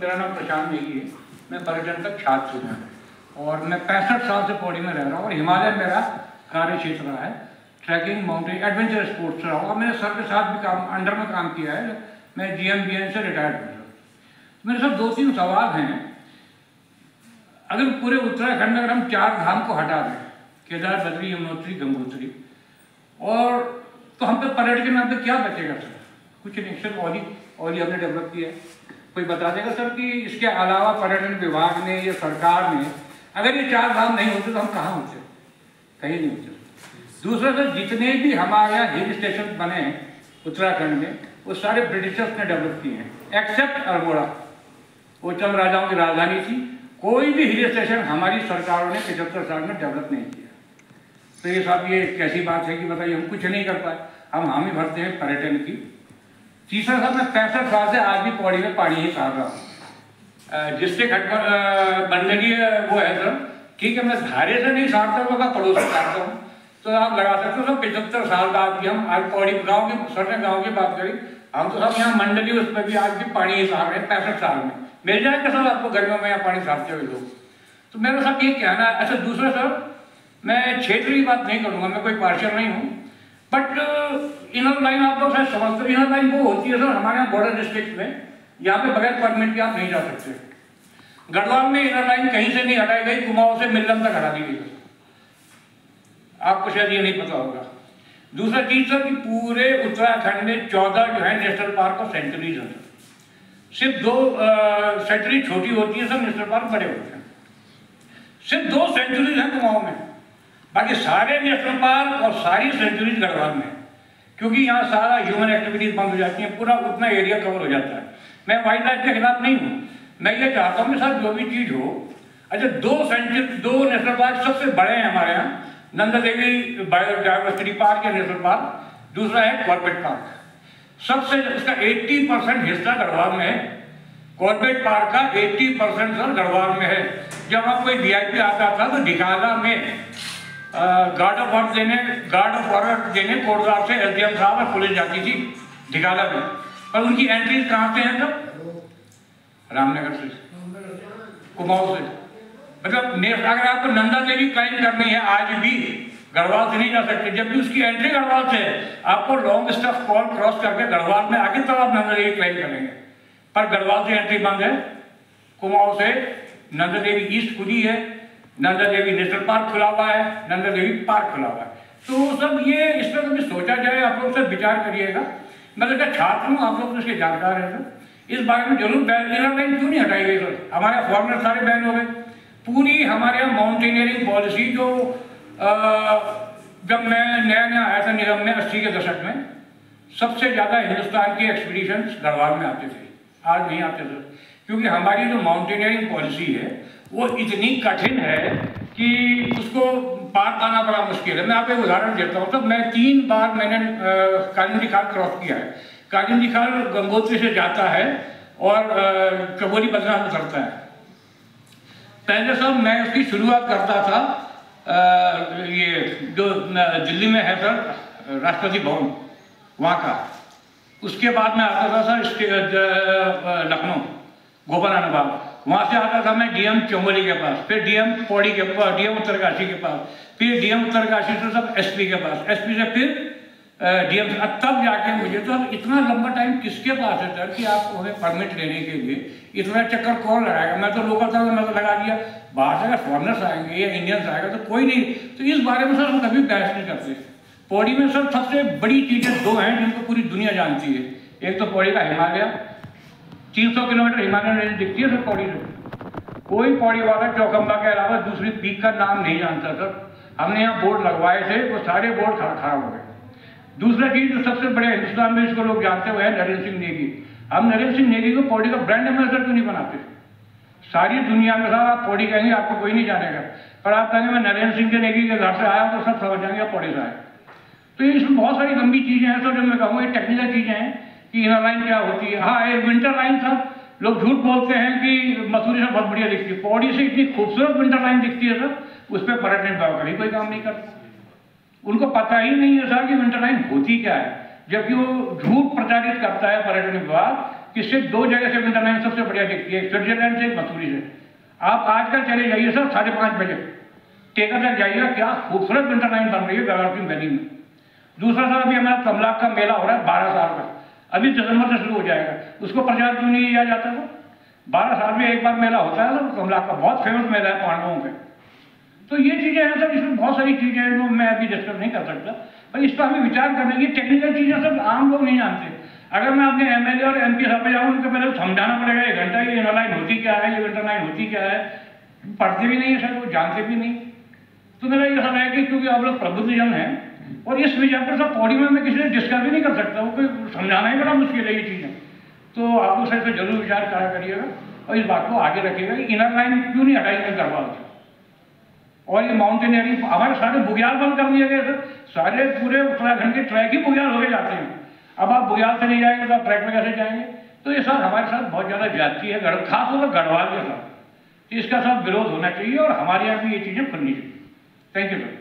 मेरा नाम प्रशांत नेगी है। मैं पर्यटन तक छात्र हूँ और मैं 65 साल से पौड़ी में रह रहा हूँ और हिमालय मेरा कार्य क्षेत्र रहा है। ट्रैकिंग, माउंटेन, एडवेंचर स्पोर्ट्स रहा हूँ और मैंने सर के साथ भी अंडर में काम किया है। मैं GMBN से रिटायर्ड हूँ। मेरे साथ 2-3 सवाल हैं। अगर पूरे उत्तराखंड में अगर हम 4 धाम को हटा दें, केदार, बद्री, यमुनोत्री, गंगोत्री, और तो हम पे पर्यटन के नाम पे क्या बचेगा सर? कुछ नहीं। सिर्फ औली हमने डेवलप किया है। कोई बता देगा सर कि इसके अलावा पर्यटन विभाग ने या सरकार ने, अगर ये 4 धाम नहीं होते तो हम कहाँ होते? कहीं नहीं होते। दूसरा सर, जितने भी हमारे यहाँ हिल स्टेशन बने उत्तराखंड में, वो सारे ब्रिटिशर्स ने डेवलप किए हैं, एक्सेप्ट अल्मोड़ा। वो चंद राजाओं की राजधानी थी। कोई भी हिल स्टेशन हमारी सरकारों ने 75 साल में डेवलप नहीं किया। तो ये साहब, ये कैसी बात है कि बताइए, हम कुछ नहीं कर पाए। हम हामी भरते हैं पर्यटन की। तीसरा साहब, मैं 65 साल से आज भी पौड़ी में पानी ही सार रहा हूँ। जिससे मंडलीय वो है सर, ठीक है, मैं धारे से नहीं सारता हूँ, मैं पड़ोस से सारता हूँ। तो आप लगा सकते हो सर, 75 साल बाद भी हम आज पौड़ी गाँव की, सर ने गाँव की बात करी, हम तो सब यहाँ मंडली उसमें भी आज भी पानी ही सार रहे हैं 65 साल में। मिल जाएगा सर आपको गर्मियों में यहाँ पानी सारते हुए लोग। तो मेरा साहब ये कहना है। अच्छा, दूसरा सर, मैं क्षेत्र की बात नहीं करूँगा, मैं कोई पार्शियल नहीं हूँ, बट इनर लाइन आप लोग शायद समझते हो। इनर लाइन वो होती है सर हमारे यहाँ बॉर्डर डिस्ट्रिक्ट में, यहाँ पे बगैर परमिट के आप नहीं जा सकते। गढ़वाल में इनर लाइन कहीं से नहीं हटाई गई, कुमाऊं से मिल्लम तक हटा दी गई। आपको शायद ये नहीं पता होगा। दूसरा चीज सर कि पूरे उत्तराखंड में 14 जो है नेशनल पार्क और सेंचुरीज हैं। सिर्फ 2 सेंचुरी छोटी होती है सर, नेशनल पार्क बड़े होते हैं। सिर्फ 2 सेंचुरीज हैं कुमाऊं में, बाकी सारे नेशनल पार्क और सारी सेंचुरीज गढ़वाल में, क्योंकि यहाँ सारा ह्यूमन एक्टिविटीज बंद हो जाती हैं, पूरा उतना एरिया कवर हो जाता है। मैं वाइल्ड लाइफ के खिलाफ नहीं हूँ, मैं ये चाहता हूँ कि सर जो भी चीज़ हो। अच्छा, 2 नेशनल पार्क सबसे बड़े हैं हमारे यहाँ, नंदा देवी बायोडाइवर्सिटी पार्क या नेशनल पार्क, दूसरा है कॉर्बेट पार्क। सबसे उसका 80% हिस्सा गढ़वाल में है। कॉर्बेट पार्क का 80% सर गढ़वाल में है। जब वहाँ कोई VIP आता था तो ढिकाला में गार्ड ऑफ ऑनर देने कोटद्वार से SDM साहब और पुलिस जाती थी ढिकाला में। पर उनकी एंट्रीज कहाँ से हैं सर? रामनगर से, कुमाऊं से। मतलब अगर आपको नंदा देवी क्लाइम करनी है आज भी, गढ़वाल से नहीं जा सकते, जब भी उसकी एंट्री गढ़वाल से है। आपको लॉन्ग स्टफ कॉल क्रॉस करके गढ़वाल में आगे तब आप नंदा देवी क्लाइम करेंगे, पर गढ़वाल से एंट्री बंद है। कुमाऊं से नंदा देवी ईस्ट खुली है, नंदा देवी नेशनल पार्क खुला हुआ है, नंदा देवी पार्क खुला हुआ है। तो सब ये इस पर कभी सोचा जाए, आप लोग सब विचार करिएगा। मैं तो छात्र हूँ, आप लोग इसके जानकार हैं सर, इस बारे में जरूर इनर लाइन क्यों नहीं हटाई गई सर? हमारे फॉरनर सारे बैन हो गए। पूरी हमारे यहाँ माउंटेनियरिंग पॉलिसी जो जब मैं नया आया था निगम में 80 के दशक में, सबसे ज़्यादा हिंदुस्तान के एक्सपीडिशंस गढ़वाल में आते थे। आज नहीं आते सर, क्योंकि हमारी जो माउंटेनियरिंग पॉलिसी है वो इतनी कठिन है कि उसको पार पाना बड़ा मुश्किल है। मैं आपको एक उदाहरण देता हूँ। तो मैं 3 बार मैंने कालिंदी खाल क्रॉस किया है। कालिंदी खाल गंगोत्री से जाता है और चबोली बद्रीनाथ उतरता है। पहले सर मैं उसकी शुरुआत करता था ये जो दिल्ली में है सर राष्ट्रपति भवन, वहाँ का। उसके बाद में आता था सर लखनऊ गोपालानंद बाग, वहाँ से आता था मैं DM चमोली के पास, फिर DM पौड़ी के पास, DM उत्तरकाशी के पास, फिर DM उत्तरकाशी से सब SP के पास, SP से फिर DM से। तब जाके मुझे तो इतना लंबा टाइम किसके पास है सर कि आप हमें परमिट लेने के लिए इतना चक्कर कौन लगाएगा? मैं तो लोकल था, मैं तो लगा दिया। बाहर से अगर फॉरनर्स आएंगे या इंडियंस आएगा तो कोई नहीं। तो इस बारे में सर हम कभी बहस नहीं करते। पौड़ी में सर सबसे बड़ी चीज़ें 2 हैं जिनको पूरी दुनिया जानती है। एक तो पौड़ी का हिमालय, 300 किलोमीटर हिमालय रेंज दिखती है सर पौड़ी से। कोई पौड़ी वाला चौखंबा के अलावा दूसरी पीक का नाम नहीं जानता सर। हमने यहाँ बोर्ड लगवाए थे, वो सारे बोर्ड खराब हो गए। दूसरा चीज़ जो सबसे बड़े हिंदुस्तान में इसको लोग जानते हुए है नरेंद्र सिंह नेगी। हम नरेंद्र सिंह नेगी को पौड़ी का ब्रांड एम्बेसडर क्यों नहीं बनाते? सारी दुनिया में साहब आप पौड़ी कहेंगे आपको कोई नहीं जानेगा, पर आप कहेंगे मैं नरेंद्र सिंह के नेगी के घर से आया तो सब समझ जाएंगे आप पौड़ी से आए। तो इसमें बहुत सारी लंबी चीज़ें हैं सर, जो मैं कहूँगा ये टेक्निकल चीज़ें हैं कि इनर लाइन क्या होती है। हाँ, एक विंटर लाइन था, लोग झूठ बोलते हैं कि मसूरी से बहुत बढ़िया दिखती है। पौड़ी से इतनी खूबसूरत विंटर लाइन दिखती है सर, उस पर पर्यटन विभाग कभी कोई काम नहीं करता। उनको पता ही नहीं है सर कि विंटर लाइन होती क्या है, जबकि वो झूठ प्रचारित करता है पर्यटन विभाग कि सिर्फ 2 जगह से विंटर लाइन सबसे बढ़िया दिखती है, स्विट्जरलैंड से, मसूरी से। आप आजकल चले जाइए सर 5:30 बजे टेकर तक जाइएगा, क्या खूबसूरत विंटर लाइन बन रही है गगन सिंह वैली में। दूसरा सर अभी हमारा कमलाक का मेला हो रहा है 12 साल का, अभी दिसंबर से शुरू हो जाएगा, उसको प्रचार क्यों नहीं किया जाता? वो 12 साल में एक बार मेला होता है ना कमलाक का, बहुत फेमस मेला है पांडवों पे। तो ये चीज़ें हैं सर, इसमें बहुत सारी चीज़ें हैं जो मैं अभी डिस्कस नहीं कर सकता, पर इस पर हमें विचार करने की टेक्निकल चीज़ें सब आम लोग नहीं जानते। अगर मैं अपने एमएलए और एमपी साहब पे जाऊँ, उनको पहले समझाना पड़ेगा 1 घंटा ये इनर लाइन होती क्या है, ये विंटर लाइन होती क्या है, पढ़ते भी नहीं है सर, वो जानते भी नहीं। तो मेरा ये सलाह है कि क्योंकि आप लोग प्रबुद्धजन हैं और इस विषय पर सब पौड़ी में मैं किसी से डिस्कस भी नहीं कर सकता, वो कोई समझाना ही बड़ा मुश्किल है ये चीज़ें। तो आप लोग सर जरूर विचार करा करिएगा और इस बात को आगे रखिएगा कि इनर लाइन क्यों नहीं हटाई गई गढ़वाल से। और ये माउंटेनियरिंग हमारे सारे बुग्याल बंद कर दिए गए सर, सारे पूरे उत्तराखंड के ट्रैक ही बुग्याल हो गए जाते हैं। अब आप बुग्याल से नहीं जाएंगे तो आप ट्रैक में कैसे जाएंगे? तो ये सर हमारे साथ बहुत ज़्यादा जाती है, खासतौर पर गढ़वाल के साथ। इसका सब विरोध होना चाहिए और हमारे यहाँ भी ये चीज़ें खुलनी चाहिए। Thank you sir.